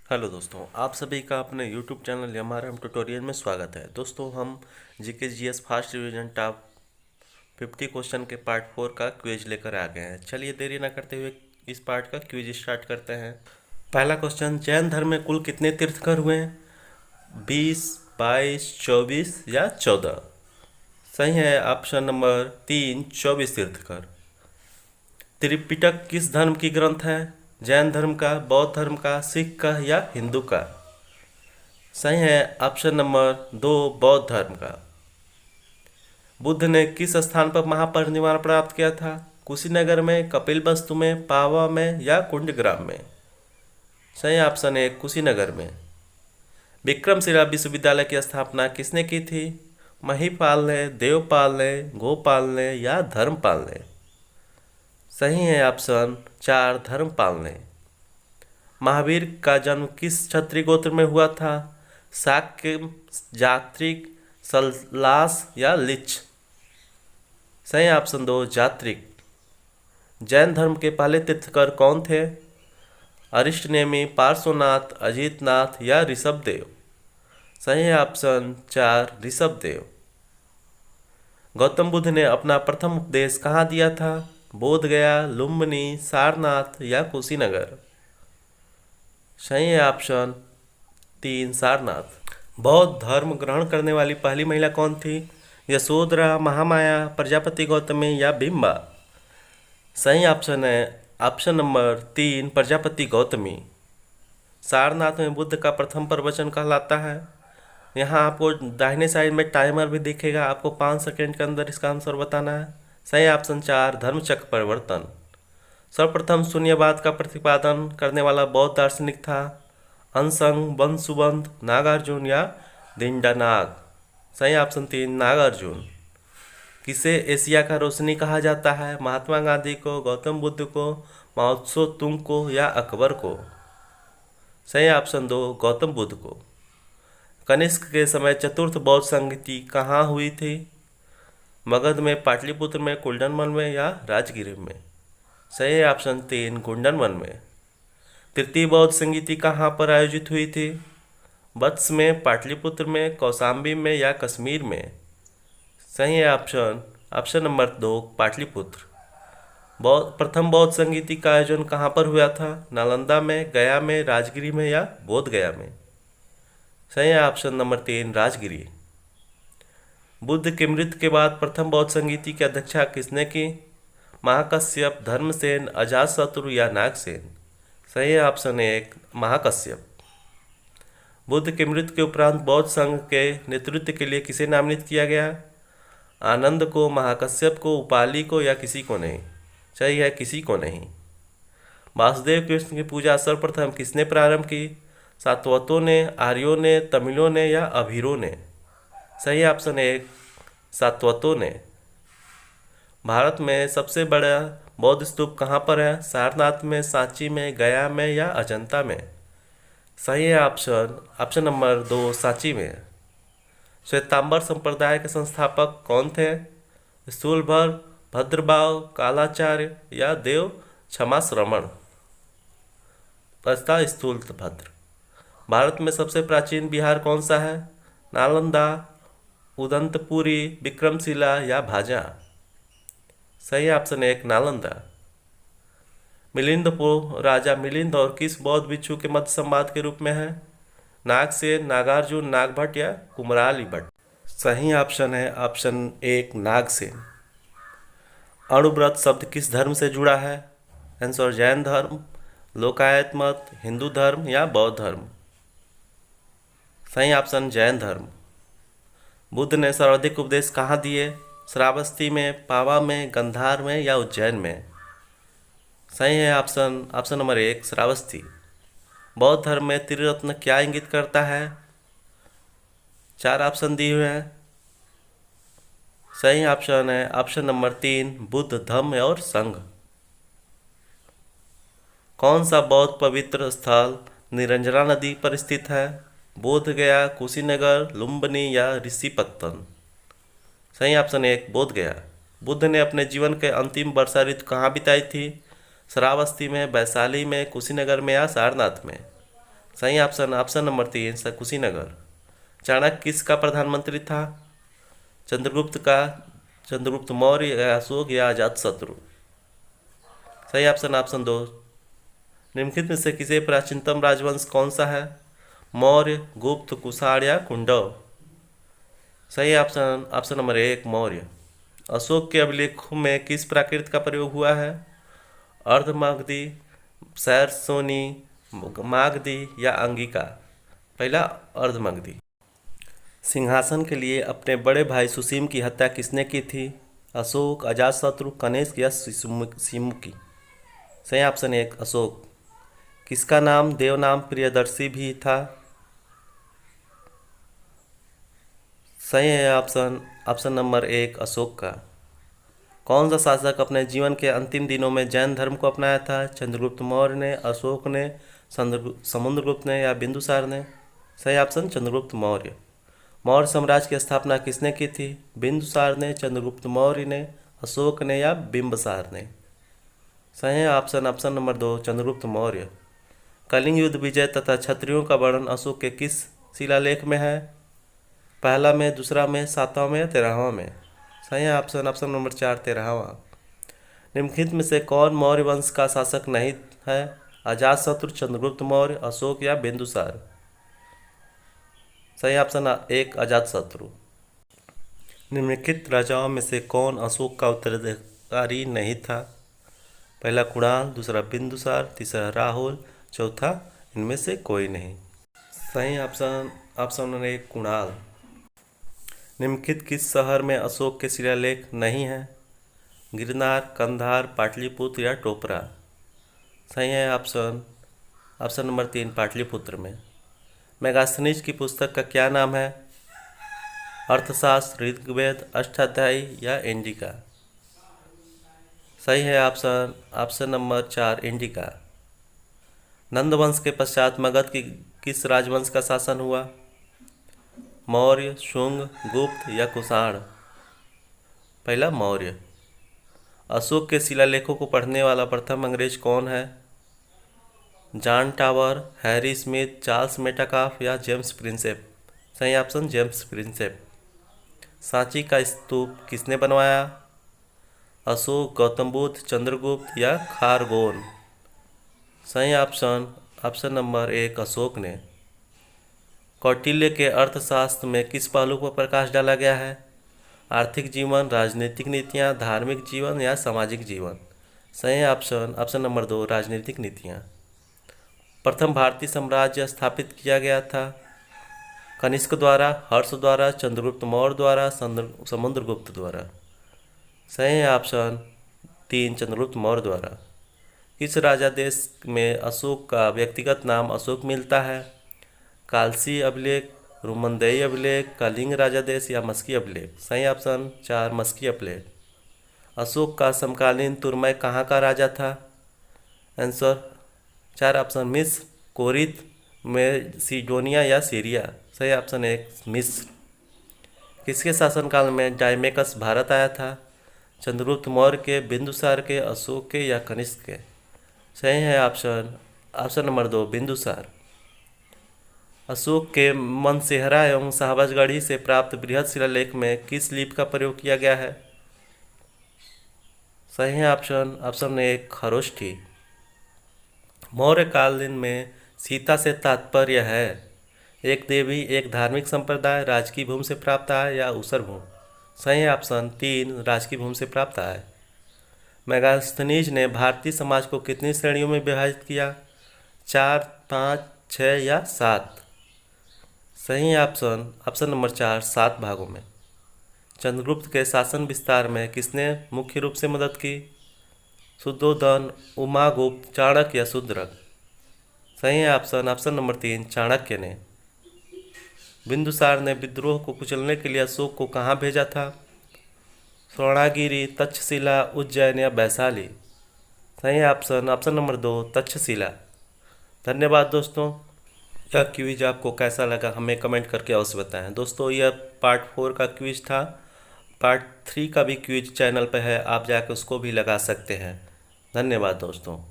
Hello दोस्तों, आप सभी का अपने YouTube चैनल एमआरएम ट्यूटोरियल में स्वागत है। दोस्तों, हम GK GS fast revision top 50 question के पार्ट 4 का क्विज लेकर आ गए हैं। चलिए देरी ना करते हुए इस पार्ट का क्विज स्टार्ट करते हैं। पहला क्वेश्चन, जैन धर्म में कुल कितने तीर्थंकर हुए हैं? 20, 22, 24 या 14? सही है ऑप्शन नंबर 3, 24 तीर्थंकर। त्रिपिटक किस धर्म की ग्रंथ है? जैन धर्म का, बौद्ध धर्म का, सिख का या हिंदू का? सही है ऑप्शन नंबर 2, बौद्ध धर्म का। बुद्ध ने किस स्थान पर महापरिनिर्वाण प्राप्त किया था? कुशीनगर में, कपिलवस्तु में, पावा में या कुंडग्राम में? सही ऑप्शन है कुशीनगर में। विक्रमशिला विश्वविद्यालय की स्थापना किसने की थी? महिपाल ने, देवपाल ने, गोपाल ने या धर्मपाल ने? सही है ऑप्शन 4, धर्मपाल ने। महावीर का जन्म किस क्षत्रिय गोत्र में हुआ था? शाक्य, जात्रिक, सल्लास या लिच्छ? सही ऑप्शन 2, जात्रिक। जैन धर्म के पहले तीर्थंकर कौन थे? अरिष्टनेमि, पार्श्वनाथ, अजितनाथ या ऋषभदेव? सही है ऑप्शन 4, ऋषभदेव। गौतम बुद्ध ने अपना प्रथम उपदेश कहाँ दिया था? बोध गया, लुम्बिनी, सारनाथ या कुशीनगर? सही है ऑप्शन 3, सारनाथ। बौद्ध धर्म ग्रहण करने वाली पहली महिला कौन थी? यशोधरा, महामाया, प्रजापति गौतमी या बिम्बा? सही ऑप्शन है ऑप्शन नंबर 3, प्रजापति गौतमी। सारनाथ में बुद्ध का प्रथम प्रवचन कहलाता है। यहाँ आपको दाहिने साइड में टाइमर भी दिखेगा, आपको 5 सेकेंड के अंदर इसका आंसर बताना है। सही ऑप्शन 4, धर्मचक्र परिवर्तन। सर्वप्रथम शून्यवाद का प्रतिपादन करने वाला बौद्ध दार्शनिक था? अनसंग, वंशुबंध, नागार्जुन या दिंडानाग? सही ऑप्शन 3, नागार्जुन। किसे एशिया का रोशनी कहा जाता है? महात्मा गांधी को, गौतम बुद्ध को, माओ त्से तुंग को या अकबर को? सही ऑप्शन 2, गौतम बुद्ध को। कनिष्क के समय चतुर्थ बौद्ध संगति कहाँ हुई थी? मगध में, पाटलिपुत्र में, कुंडनवन में या राजगिर में? सही है ऑप्शन 3, कुंडनवन में। तृतीय बौद्ध संगीति कहाँ पर आयोजित हुई थी? वत्स में, पाटलिपुत्र में, कौशाम्बी में या कश्मीर में? सही है ऑप्शन नंबर 2, पाटलिपुत्र। प्रथम बौद्ध संगीति का आयोजन कहाँ पर हुआ था? नालंदा में, गया में, राजगिरी में या बोध गया में? सही है ऑप्शन नंबर 3, राजगिरी। बुद्ध की मृत्यु के बाद प्रथम बौद्ध संगीति की अध्यक्षता किसने की? महाकश्यप, धर्मसेन, अजातशत्रु या नागसेन? सही है ऑप्शन 1, महाकश्यप। बुद्ध की मृत्यु के उपरांत बौद्ध संघ के नेतृत्व के लिए किसे नामित किया गया? आनंद को, महाकश्यप को, उपाली को या किसी को नहीं? सही है, किसी को नहीं। वासुदेव कृष्ण की पूजा सर्वप्रथम किसने प्रारंभ की? सातवतों ने, आर्यों ने, तमिलों ने या अभीरों ने? सही ऑप्शन 1, सातवतों ने। भारत में सबसे बड़ा बौद्ध स्तूप कहाँ पर है? सारनाथ में, सांची में, गया में या अजंता में? सही है ऑप्शन नंबर 2, सांची में। श्वेतांबर संप्रदाय के संस्थापक कौन थे? स्थूलभर, भद्रबाहु, कालाचार्य या देव क्षमाश्रमण? प्रस्ता स्थूलभद्र। भारत में सबसे प्राचीन विहार कौन सा है? नालंदा, उदंतपुरी, विक्रमशिला या भाजा? सही ऑप्शन 1, नालंदा। मिलिंदपुर राजा मिलिंद और किस बौद्ध भिक्षु के मध्य संवाद के रूप में है? नागसेन, नागार्जुन, नागभट्ट या कुमराली भट्ट? सही ऑप्शन है ऑप्शन 1, नागसेन। अणुव्रत शब्द किस धर्म से जुड़ा है? आंसर जैन धर्म, लोकायत मत, हिंदू धर्म या बौद्ध धर्म? सही ऑप्शन जैन धर्म। बुद्ध ने सर्वाधिक उपदेश कहाँ दिए? श्रावस्ती में, पावा में, गंधार में या उज्जैन में? सही है ऑप्शन नंबर 1, श्रावस्ती। बौद्ध धर्म में त्रिरत्न क्या इंगित करता है? 4 ऑप्शन दिए हुए हैं। सही ऑप्शन है ऑप्शन नंबर 3, बुद्ध, धम्म और संघ। कौन सा बौद्ध पवित्र स्थल निरंजना नदी पर स्थित है? बोध गया, कुशीनगर, लुम्बिनी या ऋषिपत्तन? सही ऑप्शन 1, बोध गया। बुद्ध ने अपने जीवन के अंतिम वर्षा ऋतु कहाँ बिताई थी? श्रावस्ती में, वैशाली में, कुशीनगर में या सारनाथ में? सही option option number 3 Kushinagar. Chanakya किसका प्रधानमंत्री था? चंद्रगुप्त का, चंद्रगुप्त मौर्य या अशोक या अजातशत्रु? सही ऑप्शन ऑप्शन 2। निम्नलिखित में से किसे प्राचीनतम राजवंश कौन सा है? मौर्य, गुप्त, कुषाण या कुंडव? सही option option number 1 Maurya. Ashok के अभिलेखों में किस प्राकृत का प्रयोग हुआ है? अर्धमागधी, सैरसोनी, मागधी या अंगिका? पहला अर्धमागधी। सिंहासन के लिए अपने बड़े भाई सुसीम की हत्या किसने की थी? अशोक, अजातशत्रु, कनिष्क या सिमुकी? सही ऑप्शन 1 अशोक। किसका नाम देवनाम प्रियदर्शी भी था? सही है ऑप्शन ऑप्शन नंबर 1 अशोक का। कौन सा शासक अपने जीवन के अंतिम दिनों में जैन धर्म को अपनाया था? चंद्रगुप्त मौर्य ने, अशोक ने, समुद्रगुप्त ने या बिंदुसार ने? सही ऑप्शन चंद्रगुप्त मौर्य। मौर्य साम्राज्य की स्थापना किसने की थी? बिंदुसार ने, चंद्रगुप्त मौर्य ने, अशोक ने या बिंबसार ने? सही है option option number 2 Chandragupta Maurya. Kalinga युद्ध विजय तथा क्षत्रियों का वर्णन अशोक के किस शिलालेख में है? पहला में, दूसरा में, सातवां में या 13वां में? सही है ऑप्शन ऑप्शन नंबर 4 13वां। निम्नलिखित में से कौन मौर्य वंश का शासक नहीं है? अजातशत्रु, चंद्रगुप्त मौर्य, अशोक या बिंदुसार? सही ऑप्शन 1 अजातशत्रु। निम्नलिखित राजाओं में से कौन अशोक का उत्तराधिकारी नहीं था? पहला कुणाल, दूसरा बिंदुसार, तीसरा राहुल, चौथा इनमें से कोई नहीं। सही ऑप्शन ऑप्शन नंबर 1 कुणाल। निम्नलिखित किस शहर में अशोक के शिलालेख नहीं है? गिरनार, कंधार, पाटलिपुत्र या टोपरा? सही है ऑप्शन ऑप्शन नंबर 3 पाटलिपुत्र में। मेगास्थनीज की पुस्तक का क्या नाम है? अर्थशास्त्र, ऋग्वेद, अष्टाध्यायी या इंडिका? सही है ऑप्शन ऑप्शन नंबर 4 इंडिका। नंदवंश के पश्चात मगध की किस राजवंश का शासन हुआ? मौर्य, शुंग, गुप्त या कुषाण? पहला मौर्य। अशोक के शिलालेखों को पढ़ने वाला प्रथम अंग्रेज कौन है? John Tower, Harry Smith, Charles Metcalfe या जेम्स प्रिंसेप? सही ऑप्शन जेम्स प्रिंसेप। सांची का स्तूप किसने बनवाया? अशोक, गौतम बुद्ध, चंद्रगुप्त या खारगोन? सही ऑप्शन ऑप्शन नंबर 1 अशोक ने। कौटिल्य के अर्थशास्त्र में किस पहलू पर प्रकाश डाला गया है? आर्थिक जीवन, राजनीतिक नीतियाँ, धार्मिक जीवन या सामाजिक जीवन? सही ऑप्शन ऑप्शन नंबर 2 राजनीतिक नीतियाँ। प्रथम भारतीय साम्राज्य स्थापित किया गया था? कनिष्क द्वारा, हर्ष द्वारा, चंद्रगुप्त मौर्य द्वारा, समुद्रगुप्त द्वारा? सही है ऑप्शन 3 चंद्रगुप्त मौर्य द्वारा। किस राजा देश में अशोक का व्यक्तिगत नाम अशोक मिलता है? कालसी अभिलेख, रुमनदेई अभिलेख, कलिंग राजादेश या मस्की अभिलेख? सही ऑप्शन 4 मस्की अभिलेख। अशोक का समकालीन तुर्मय कहाँ का राजा था? आंसर 4 ऑप्शन मिस्र, कोरित, मेसिडोनिया या सीरिया? सही ऑप्शन 1 मिस्र। किसके शासनकाल में डायमेकस भारत आया था? चंद्रगुप्त मौर्य के, बिंदुसार के, अशोक के या कनिष्क के? सही है option option number 2 Bindusara. Ashoka के मनसेहरा एवं शाहबाजगढ़ी से प्राप्त बृहद शिलालेख में किस लिपि का प्रयोग किया गया है? सही है ऑप्शन ऑप्शन 1 खरोष्ठी। मौर्य कालीन में सीता से तात्पर्य है? एक देवी, एक धार्मिक संप्रदाय, राजकीय भूमि से प्राप्त आय या ऊसर भूमि? सही है ऑप्शन 3 राजकीय भूमि से प्राप्त आय। मेगास्थनीज ने भारतीय समाज को कितनी श्रेणियों में विभाजित किया? 4, 5, 6 या 7? सही ऑप्शन ऑप्शन नंबर 4 7 भागों में। चंद्रगुप्त के शासन विस्तार में किसने मुख्य रूप से मदद की? शुद्धोधन, उमागुप्त, चाणक्य या शूद्रक? सही है ऑप्शन ऑप्शन नंबर 3 चाणक्य ने। बिंदुसार ने विद्रोह को कुचलने के लिए अशोक को कहाँ भेजा था? स्वर्णागिरी, तक्षशिला, उज्जैन या वैशाली? सही ऑप्शन ऑप्शन नंबर 2 तक्षशिला। धन्यवाद दोस्तों। यह क्विज आपको कैसा लगा हमें कमेंट करके अवश्य बताएं। दोस्तों यह पार्ट 4 का क्विज था। पार्ट 3 का भी क्विज चैनल पर है, आप जाकर उसको भी लगा सकते हैं। धन्यवाद दोस्तों।